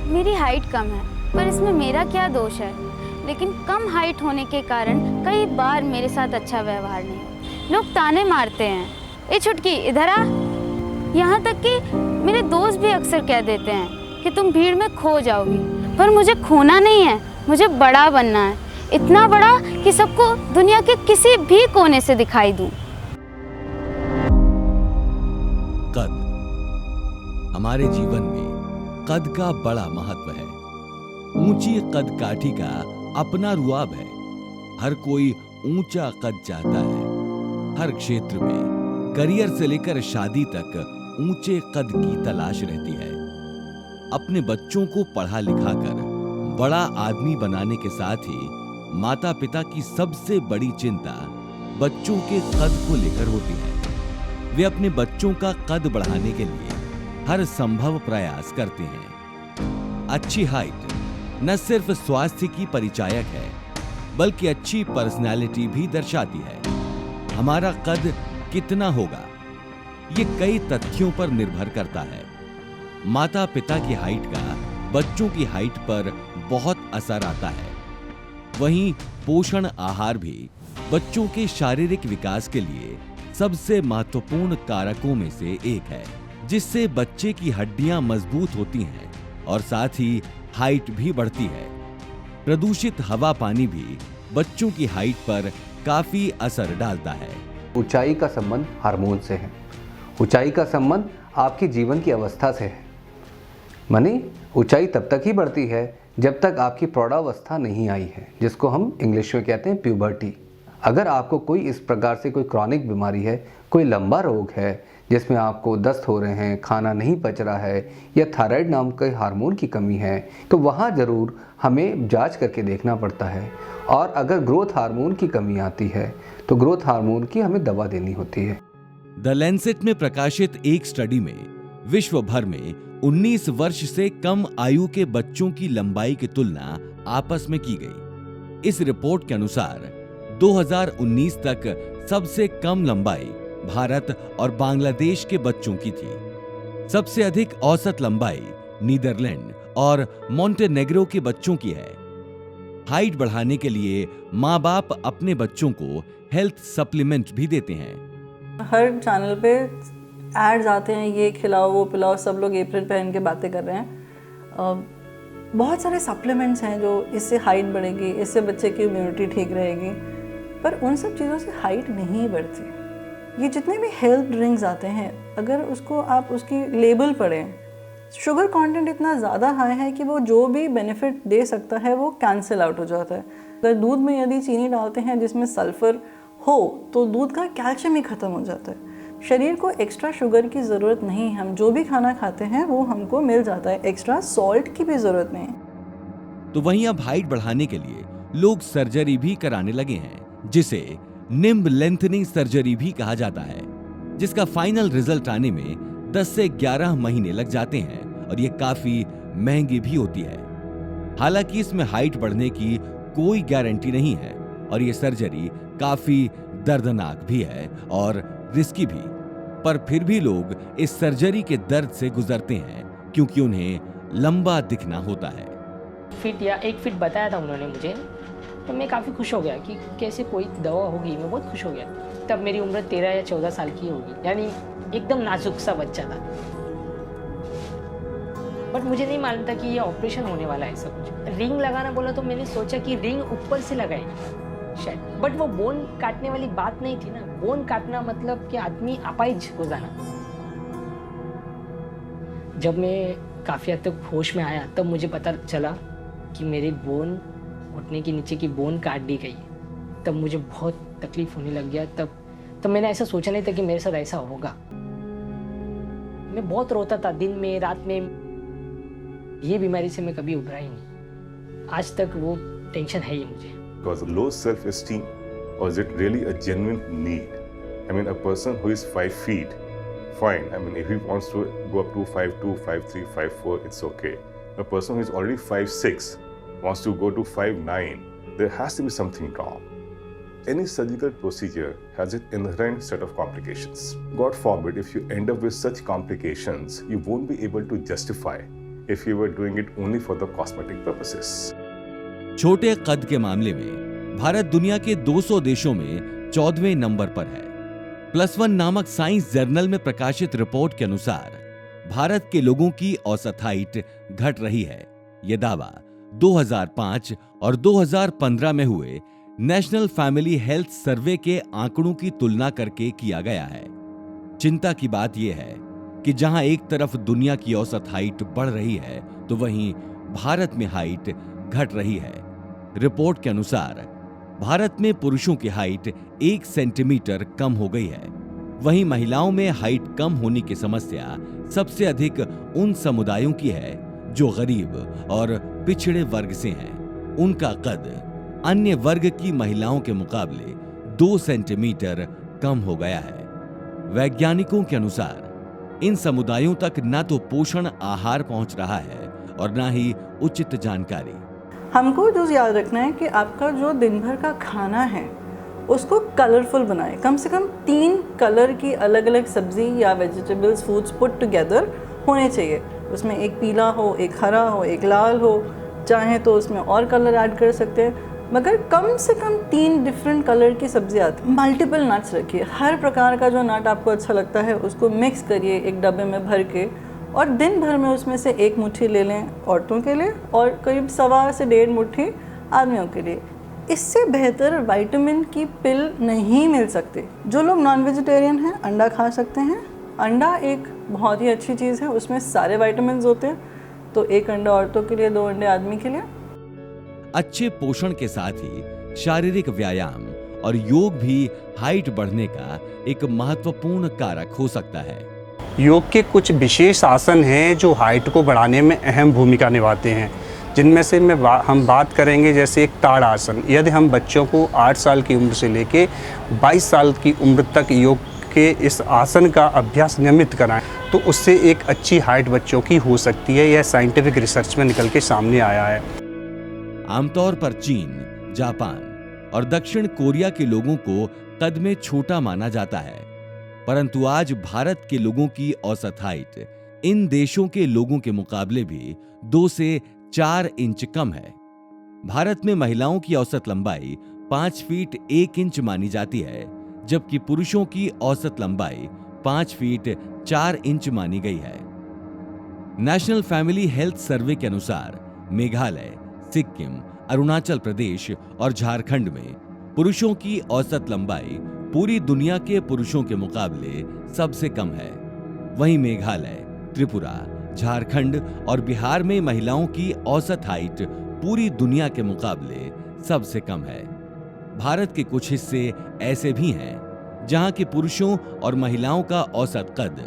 मेरी हाइट कम है, पर इसमें मेरा क्या दोष है। लेकिन कम हाइट होने के कारण कई बार मेरे साथ अच्छा व्यवहार नहीं हुआ। लोग ताने मारते हैं, ए छुटकी इधर आ। यहाँ तक कि मेरे दोस्त भी अक्सर कह देते हैं कि तुम भीड़ में खो जाओगी, पर मुझे खोना नहीं है, मुझे बड़ा बनना है। इतना बड़ा कि सबको दुनिया के किसी भी कोने से दिखाई दूं। कद। हमारे जीवन में कद का बड़ा महत्व है। ऊंची कद काठी का अपना रुआब है। हर कोई ऊंचा कद चाहता है। हर क्षेत्र में करियर से लेकर शादी तक ऊंचे कद की तलाश रहती है। अपने बच्चों को पढ़ा लिखा कर बड़ा आदमी बनाने के साथ ही माता पिता की सबसे बड़ी चिंता बच्चों के कद को लेकर होती है। वे अपने बच्चों का कद बढ़ाने के लिए हर संभव प्रयास करते हैं। अच्छी हाइट न सिर्फ स्वास्थ्य की परिचायक है, बल्कि अच्छी पर्सनालिटी भी दर्शाती है। हमारा कद कितना होगा, ये कई तथ्यों पर निर्भर करता है। माता पिता की हाइट का बच्चों की हाइट पर बहुत असर आता है। वहीं पोषण आहार भी बच्चों के शारीरिक विकास के लिए सबसे महत्वपूर्ण कारकों में से एक है, जिससे बच्चे की हड्डियां मजबूत होती हैं और साथ ही हाइट भी बढ़ती है। प्रदूषित हवा पानी भी बच्चों की हाइट पर काफी असर डालता है। ऊंचाई का संबंध हार्मोन से है। ऊंचाई का संबंध आपकी जीवन की अवस्था से है। माने ऊंचाई तब तक ही बढ़ती है जब तक आपकी प्रौढ़ावस्था नहीं आई है, जिसको हम इंग्लिश में कहते हैं प्यूबर्टी। अगर आपको कोई इस प्रकार से कोई क्रॉनिक बीमारी है, कोई लंबा रोग है जिसमें आपको दस्त हो रहे हैं, खाना नहीं पच रहा है या थायराइड नाम के हार्मोन की कमी है, तो वहाँ ज़रूर हमें जांच करके देखना पड़ता है। और अगर ग्रोथ हार्मोन की कमी आती है तो ग्रोथ हार्मोन की हमें दवा देनी होती है। द लैंसेट में प्रकाशित एक स्टडी में विश्व भर में 19 वर्ष से कम आयु के बच्चों की लंबाई की तुलना आपस में की गई। इस रिपोर्ट के अनुसार 2019 तक सबसे कम लंबाई भारत और बांग्लादेश के बच्चों की थी। सबसे अधिक औसत लंबाई नीदरलैंड और मोंटेनेग्रो के बच्चों की है। हाइट बढ़ाने के लिए माँ बाप अपने बच्चों को हेल्थ सप्लीमेंट भी देते हैं। हर चैनल पे एड्स आते हैं, ये खिलाओ वो पिलाओ, सब लोग एप्रन पहन के बातें कर रहे हैं। बहुत सारे सप्लीमेंट्स हैं जो इससे हाइट बढ़ेगी, इससे बच्चे की इम्यूनिटी ठीक रहेगी, पर उन सब चीज़ों से हाइट नहीं बढ़ती। ये जितने भी हेल्थ ड्रिंक्स आते हैं, अगर उसको आप उसकी लेबल पढ़ें, शुगर कंटेंट इतना ज़्यादा हाई है कि वो जो भी बेनिफिट दे सकता है वो कैंसिल आउट हो जाता है। अगर दूध में यदि चीनी डालते हैं जिसमें सल्फ़र हो तो दूध का कैल्शियम ही ख़त्म हो जाता है। शरीर को एक्स्ट्रा शुगर की ज़रूरत नहीं, हम जो भी खाना खाते हैं वो हमको मिल जाता है, एक्स्ट्रा सॉल्ट की भी ज़रूरत नहीं। तो वहीं अब हाइट बढ़ाने के लिए लोग सर्जरी भी कराने लगे हैं, जिसे निम्ब लेंथनिंग सर्जरी भी कहा जाता है, जिसका फाइनल रिजल्ट आने में 10 से 11 महीने लग जाते हैं और ये काफी महंगी भी होती है। हालांकि इसमें हाइट बढ़ने की कोई गारंटी नहीं है और ये सर्जरी काफी दर्दनाक भी है और रिस्की भी, पर फिर भी लोग इस सर्जरी के दर्द से गुजरते हैं क्योंकि उन्हें लंबा दिखना होता है। फिट या 1 फीट बताया था उन्होंने मुझे, तो मैं काफ़ी खुश हो गया कि कैसे कोई दवा होगी, मैं बहुत खुश हो गया। तब मेरी उम्र 13 या 14 साल की होगी, यानी एकदम नाजुक सा बच्चा था। बट मुझे नहीं मालूम था कि ये ऑपरेशन होने वाला है। सब कुछ रिंग लगाना बोला तो मैंने सोचा कि रिंग ऊपर से लगाएंगे शायद, बट वो बोन काटने वाली बात नहीं थी ना। बोन काटना मतलब कि आदमी अपाहिज हो जाना। जब मैं काफ़ी हद तक होश में आया तब मुझे पता चला कि मेरी बोन, घुटने के नीचे की बोन काट दी गई। तब मुझे बहुत तकलीफ होने लग गया। तब मैंने ऐसा सोचा नहीं था कि मेरे साथ ऐसा होगा। मैं बहुत रोता था दिन में रात में। ये बीमारी से मैं कभी उभरा ही नहीं, आज तक वो टेंशन है ही मुझे। Because low self-esteem, or is it really a genuine need? I mean, a person who is 5 feet, fine. I mean, if he wants to go up to 5'2", 5'3", 5'4", it's okay. A person who is already 5'6", wants to go to 5'9", there has to be something wrong. Any surgical procedure has its inherent set of complications. God forbid, if you end up with such complications, you won't be able to justify if you were doing it only for the cosmetic purposes. छोटे कद के मामले में भारत दुनिया के 200 देशों में 14वें number पर है। +1 नामक साइंस जर्नल में प्रकाशित रिपोर्ट के अनुसार भारत के लोगों की औसत हाइट घट रही है। यह दावा 2005 और 2015 में हुए नेशनल फैमिली हेल्थ सर्वे के आंकड़ों की तुलना करके किया गया है। चिंता की बात यह है कि जहां एक तरफ दुनिया की औसत हाइट बढ़ रही है तो वहीं भारत में हाइट घट रही है। रिपोर्ट के अनुसार भारत में पुरुषों की हाइट 1 सेंटीमीटर कम हो गई है। वहीं महिलाओं में हाइट कम होने की समस्या सबसे अधिक उन समुदायों की है जो गरीब और पिछड़े वर्ग से हैं। उनका कद अन्य वर्ग की महिलाओं के मुकाबले 2 सेंटीमीटर कम हो गया है। वैज्ञानिकों के अनुसार इन समुदायों तक न तो पोषण आहार पहुंच रहा है और न ही उचित जानकारी। हमको जो याद रखना है कि आपका जो दिन भर का खाना है उसको कलरफुल बनाए। कम से कम 3 कलर की अलग अलग सब्जी या वेजिटेबल्स फूड्स पुट टुगेदर होने चाहिए। उसमें एक पीला हो, एक हरा हो, एक लाल हो, चाहे तो उसमें और कलर ऐड कर सकते हैं, मगर कम से कम 3 डिफरेंट कलर की सब्जी आती है। मल्टीपल नट्स रखिए, हर प्रकार का जो नट आपको अच्छा लगता है उसको मिक्स करिए एक डब्बे में भर के, और दिन भर में उसमें से 1 मुट्ठी ले लें औरतों के लिए और करीब 1.25 से 1.5 मुट्ठी आदमियों के लिए। इससे बेहतर विटामिन की पिल नहीं मिल सकती। जो लोग नॉन वेजिटेरियन हैं अंडा खा सकते हैं। अंडा एक बहुत ही अच्छी चीज़ है, उसमें सारे विटामिन होते हैं, तो 1 अंडा औरतों के लिए, 2 अंडे आदमी के लिए। अच्छे पोषण के साथ ही शारीरिक व्यायाम और योग भी हाइट बढ़ने का एक महत्वपूर्ण कारक हो सकता है। योग के कुछ विशेष आसन हैं जो हाइट को बढ़ाने में अहम भूमिका निभाते हैं, जिनमें से हम बात करेंगे जैसे एक ताड़ आसन। यदि हम बच्चों को 8 साल की उम्र से लेके 22 साल की उम्र तक योग के इस आसन का अभ्यास नियमित कराएं तो उससे एक अच्छी हाइट बच्चों की हो सकती है। यह साइंटिफिक रिसर्च में निकल के सामने आया है। आमतौर पर चीन, जापान और दक्षिण कोरिया के लोगों को कद में छोटा माना जाता है, परंतु आज भारत के लोगों की औसत हाइट इन देशों के लोगों के मुकाबले भी 2 से 4 इंच कम है। भारत में महिलाओं की औसत लंबाई 5 फीट 1 इंच मानी जाती है, जबकि पुरुषों की औसत लंबाई 5 फीट 4 इंच मानी गई है। नेशनल फैमिली हेल्थ सर्वे के अनुसार मेघालय, सिक्किम, अरुणाचल प्रदेश और झारखंड में पुरुषों की औसत लंबाई पूरी दुनिया के पुरुषों के मुकाबले सबसे कम है। वहीं मेघालय, त्रिपुरा, झारखंड और बिहार में महिलाओं की औसत हाइट पूरी दुनिया के मुकाबले सबसे कम है। भारत के कुछ हिस्से ऐसे भी हैं जहां के पुरुषों और महिलाओं का औसत कद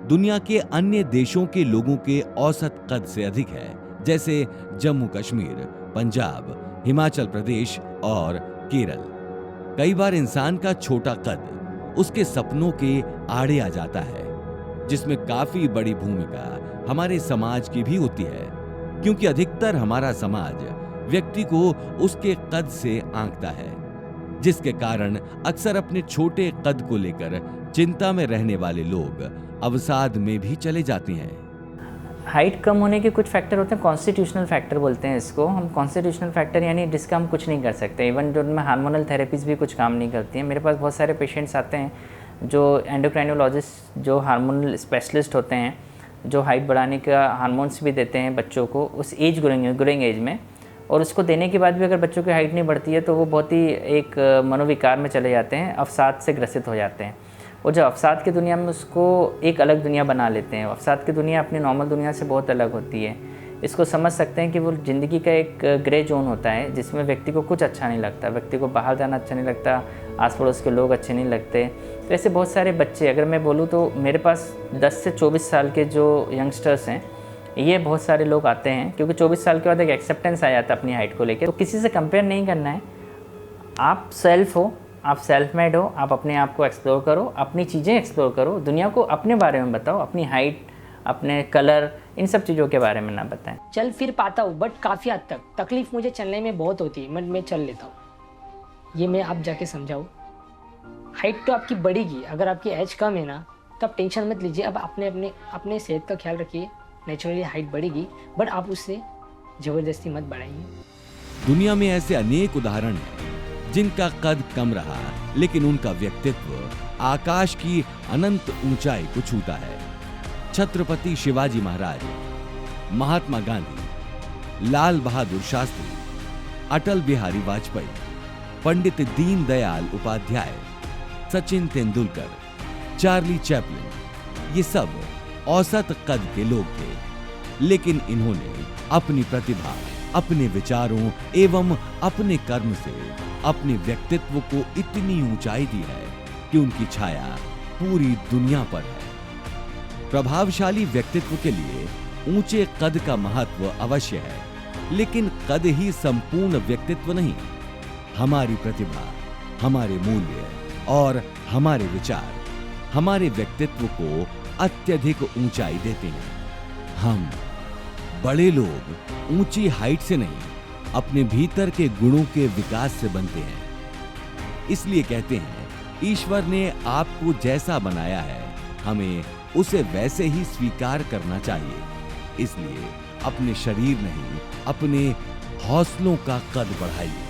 दुनिया के अन्य देशों के लोगों के औसत कद से अधिक है, जैसे जम्मू कश्मीर, पंजाब, हिमाचल प्रदेश और केरल। कई बार इंसान का छोटा कद उसके सपनों के आड़े आ जाता है, जिसमें काफी बड़ी भूमिका हमारे समाज की भी होती है, क्योंकि अधिकतर हमारा समाज व्यक्ति को उसके कद से आंकता है, जिसके कारण अक्सर अपने छोटे कद को लेकर चिंता में रहने वाले लोग अवसाद में भी चले जाते हैं। हाइट कम होने के कुछ फैक्टर होते हैं, कॉन्स्टिट्यूशनल फैक्टर बोलते हैं इसको हम। कॉन्स्टिट्यूशनल फैक्टर यानी जिसका हम कुछ नहीं कर सकते। इवन जो उनमें हार्मोनल थेरेपीज़ भी कुछ काम नहीं करती हैं। मेरे पास बहुत सारे पेशेंट्स आते हैं जो एंडोक्राइनोलॉजिस्ट, जो हार्मोनल स्पेशलिस्ट होते हैं, जो हाइट बढ़ाने का हार्मोन्स भी देते हैं बच्चों को उस एज ग्रोइंग एज में, और उसको देने के बाद भी अगर बच्चों की हाइट नहीं बढ़ती है तो वो बहुत ही एक मनोविकार में चले जाते हैं, अवसाद से ग्रसित हो जाते हैं। और जब अवसाद की दुनिया में उसको एक अलग दुनिया बना लेते हैं। अवसाद की दुनिया अपनी नॉर्मल दुनिया से बहुत अलग होती है। इसको समझ सकते हैं कि वो ज़िंदगी का एक ग्रे जोन होता है जिसमें व्यक्ति को कुछ अच्छा नहीं लगता, व्यक्ति को बाहर जाना अच्छा नहीं लगता, आस पड़ोस के लोग अच्छे नहीं लगते। तो ऐसे बहुत सारे बच्चे, अगर मैं बोलूँ तो मेरे पास 10 से 24 साल के जो यंगस्टर्स हैं, ये बहुत सारे लोग आते हैं, क्योंकि 24 साल के बाद एक एक्सेप्टेंस आ जाता है अपनी हाइट को लेकर। तो किसी से कंपेयर नहीं करना है, आप सेल्फ हो, आप सेल्फ मेड हो, आप अपने आप को एक्सप्लोर करो, अपनी चीज़ें एक्सप्लोर करो, दुनिया को अपने बारे में बताओ, अपनी हाइट, अपने कलर, इन सब चीज़ों के बारे में ना बताएं। चल फिर पाता हूँ बट काफ़ी हद तक तकलीफ मुझे चलने में बहुत होती है, मैं चल लेता हूँ। ये मैं आप जाके समझाऊँ। हाइट तो आपकी बढ़ेगी, अगर आपकी एज कम है ना तब टेंशन मत लीजिए। अब अपने सेहत का ख्याल रखिए, नेचुरली हाइट बढ़ेगी, बट आप उससे ज़बरदस्ती मत बढ़ाइए। दुनिया में ऐसे अनेक उदाहरण हैं जिनका कद कम रहा लेकिन उनका व्यक्तित्व आकाश की अनंत ऊंचाई को छूता है। छत्रपति शिवाजी महाराज, महात्मा गांधी, लाल बहादुर शास्त्री, अटल बिहारी वाजपेयी, पंडित दीनदयाल उपाध्याय, सचिन तेंदुलकर, चार्ली चैपलिन, ये सब औसत कद के लोग थे, लेकिन इन्होंने अपनी प्रतिभा, अपने विचारों एवं अपने कर्म से अपने व्यक्तित्व को इतनी ऊंचाई दी है कि उनकी छाया पूरी दुनिया पर है। प्रभावशाली व्यक्तित्व के लिए ऊंचे कद का महत्व अवश्य है, लेकिन कद ही संपूर्ण व्यक्तित्व नहीं। हमारी प्रतिभा, हमारे मूल्य और हमारे विचार हमारे व्यक्तित्व को अत्यधिक ऊंचाई देते हैं। हम बड़े लोग ऊंची हाइट से नहीं, अपने भीतर के गुणों के विकास से बनते हैं। इसलिए कहते हैं, ईश्वर ने आपको जैसा बनाया है, हमें उसे वैसे ही स्वीकार करना चाहिए। इसलिए अपने शरीर नहीं, अपने हौसलों का कद बढ़ाइए।